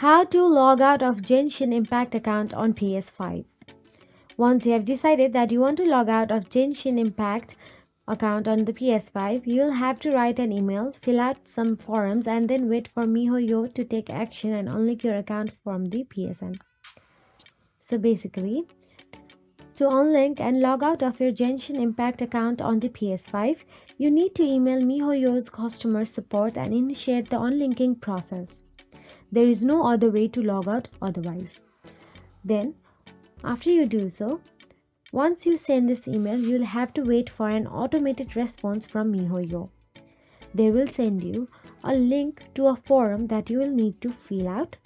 How to log out of Genshin Impact account on PS5. Once you have decided that you want to log out of Genshin Impact account on the PS5, you'll have to write an email, fill out some forms, and then wait for MiHoYo to take action and unlink your account from the PSN. So basically, to unlink and log out of your Genshin Impact account on the PS5, you need to email MiHoYo's customer support and initiate the unlinking process. There is no other way to log out otherwise. Then, after you do so, once you send this email, you'll have to wait for an automated response from MiHoYo. They will send you a link to a form that you will need to fill out,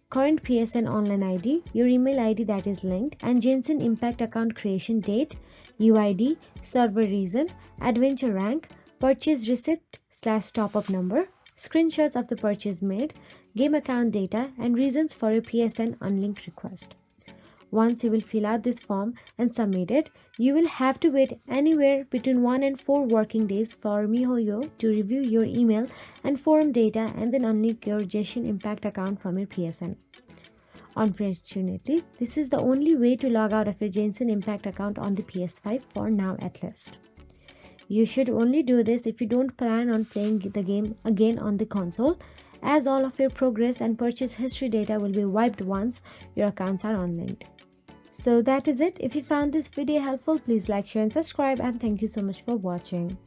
current PSN online ID, your email ID that is linked, and Genshin Impact account creation date, UID, server reason, adventure rank, purchase receipt/top-up number, screenshots of the purchase made, game account data, and reasons for your PSN unlink request. Once you will fill out this form and submit it, you will have to wait anywhere between 1 and 4 working days for MiHoYo to review your email and forum data and then unlink your Genshin Impact account from your PSN. Unfortunately, this is the only way to log out of your Genshin Impact account on the PS5 for now at least. You should only do this if you don't plan on playing the game again on the console, as all of your progress and purchase history data will be wiped once your accounts are unlinked. So that is it. If you found this video helpful, please like, share and subscribe, and thank you so much for watching.